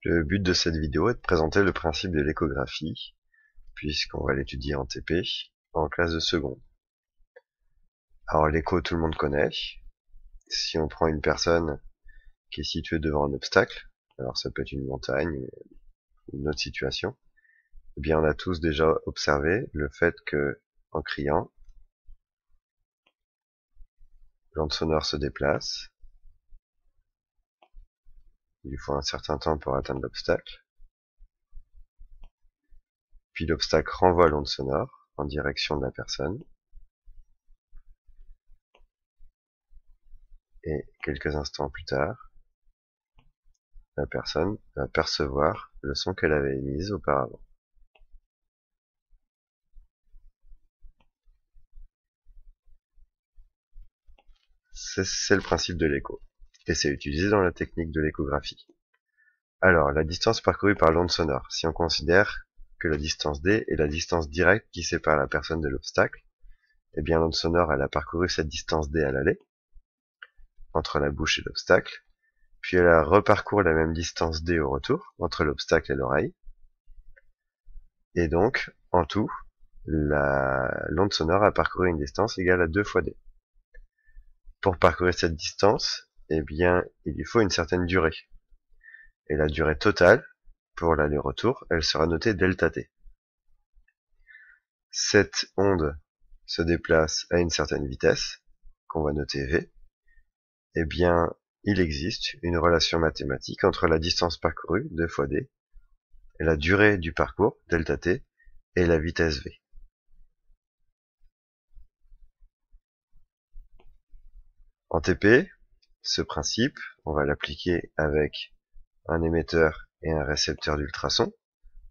Le but de cette vidéo est de présenter le principe de l'échographie, puisqu'on va l'étudier en TP, en classe de seconde. Alors l'écho, tout le monde connaît. Si on prend une personne qui est située devant un obstacle, alors ça peut être une montagne, une autre situation, eh bien on a tous déjà observé le fait que, en criant, l'onde sonore se déplace. Il faut un certain temps pour atteindre l'obstacle. Puis l'obstacle renvoie l'onde sonore en direction de la personne. Et quelques instants plus tard, la personne va percevoir le son qu'elle avait émis auparavant. C'est le principe de l'écho, et c'est utilisé dans la technique de l'échographie. Alors, la distance parcourue par l'onde sonore. Si on considère que la distance d est la distance directe qui sépare la personne de l'obstacle, eh bien l'onde sonore elle a parcouru cette distance d à l'aller, entre la bouche et l'obstacle, puis elle a reparcouru la même distance d au retour, entre l'obstacle et l'oreille, et donc, en tout, l'onde sonore a parcouru une distance égale à 2 fois d. Pour parcourir cette distance, eh bien, il lui faut une certaine durée. Et la durée totale, pour l'aller-retour, elle sera notée delta t. Cette onde se déplace à une certaine vitesse, qu'on va noter v. Eh bien, il existe une relation mathématique entre la distance parcourue, 2 fois d, et la durée du parcours, delta t, et la vitesse v. En TP, ce principe, on va l'appliquer avec un émetteur et un récepteur d'ultrasons.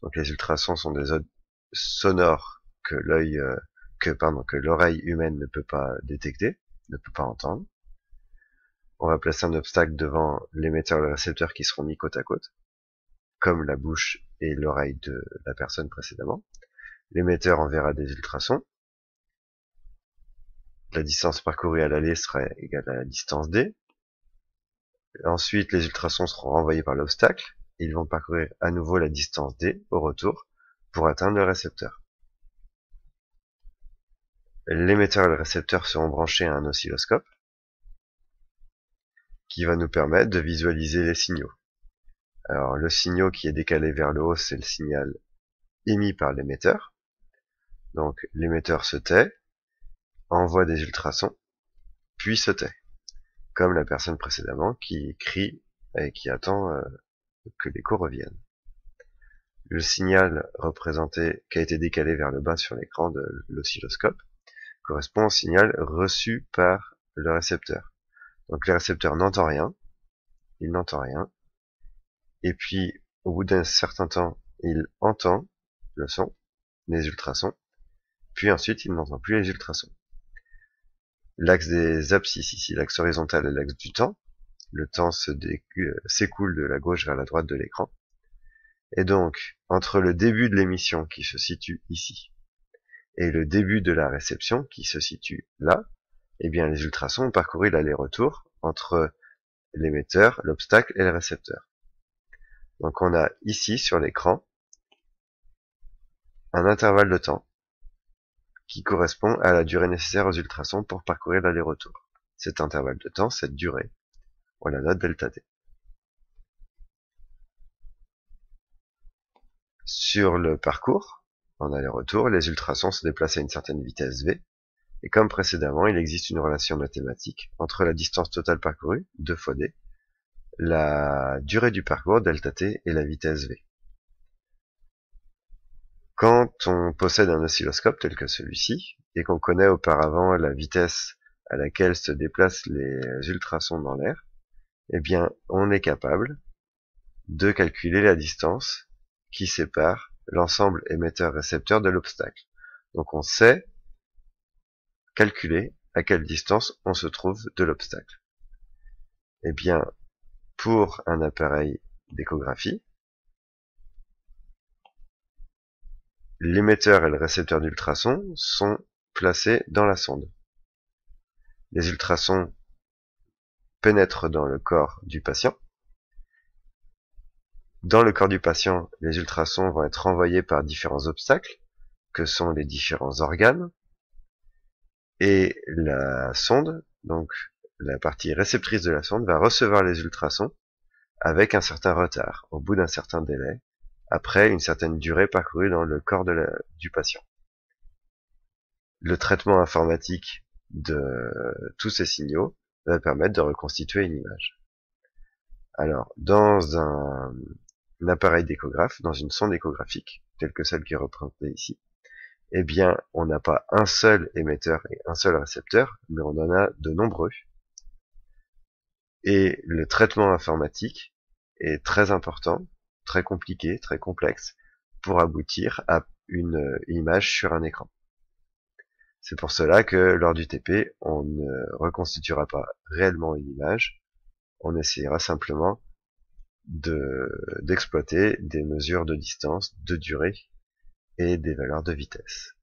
Donc les ultrasons sont des ondes sonores que l'oreille humaine ne peut pas détecter, ne peut pas entendre. On va placer un obstacle devant l'émetteur et le récepteur qui seront mis côte à côte, comme la bouche et l'oreille de la personne précédemment. L'émetteur enverra des ultrasons. La distance parcourue à l'aller sera égale à la distance d. Ensuite, les ultrasons seront renvoyés par l'obstacle. Ils vont parcourir à nouveau la distance d au retour pour atteindre le récepteur. L'émetteur et le récepteur seront branchés à un oscilloscope qui va nous permettre de visualiser les signaux. Alors, le signal qui est décalé vers le haut, c'est le signal émis par l'émetteur. Donc, l'émetteur se tait, envoie des ultrasons, puis se tait, comme la personne précédemment qui crie et qui attend que l'écho revienne. Le signal représenté, qui a été décalé vers le bas sur l'écran de l'oscilloscope, correspond au signal reçu par le récepteur. Donc le récepteur n'entend rien, il n'entend rien, et puis au bout d'un certain temps, il entend le son, les ultrasons, puis ensuite il n'entend plus les ultrasons. L'axe des abscisses ici, l'axe horizontal est l'axe du temps, le temps s'écoule de la gauche vers la droite de l'écran, et donc entre le début de l'émission qui se situe ici, et le début de la réception qui se situe là, eh bien les ultrasons ont parcouru l'aller-retour entre l'émetteur, l'obstacle et le récepteur. Donc on a ici sur l'écran un intervalle de temps qui correspond à la durée nécessaire aux ultrasons pour parcourir l'aller-retour. Cet intervalle de temps, cette durée, on la note delta t. Sur le parcours, en aller-retour, les ultrasons se déplacent à une certaine vitesse v, et comme précédemment, il existe une relation mathématique entre la distance totale parcourue, 2 fois d, la durée du parcours, delta t, et la vitesse v. Quand on possède un oscilloscope tel que celui-ci, et qu'on connaît auparavant la vitesse à laquelle se déplacent les ultrasons dans l'air, eh bien, on est capable de calculer la distance qui sépare l'ensemble émetteur-récepteur de l'obstacle. Donc on sait calculer à quelle distance on se trouve de l'obstacle. Eh bien, pour un appareil d'échographie, l'émetteur et le récepteur d'ultrasons sont placés dans la sonde. Les ultrasons pénètrent dans le corps du patient Dans le corps du patient, les ultrasons vont être envoyés par différents obstacles, que sont les différents organes, et la sonde, donc la partie réceptrice de la sonde, va recevoir les ultrasons avec un certain retard, au bout d'un certain délai, après une certaine durée parcourue dans le corps du patient. Le traitement informatique de tous ces signaux va permettre de reconstituer une image. Alors, dans un appareil d'échographe, dans une sonde échographique, telle que celle qui est représentée ici, eh bien, on n'a pas un seul émetteur et un seul récepteur, mais on en a de nombreux. Et le traitement informatique est très important, très compliqué, très complexe, pour aboutir à une image sur un écran. C'est pour cela que lors du TP, on ne reconstituera pas réellement une image, on essaiera simplement d'exploiter des mesures de distance, de durée et des valeurs de vitesse.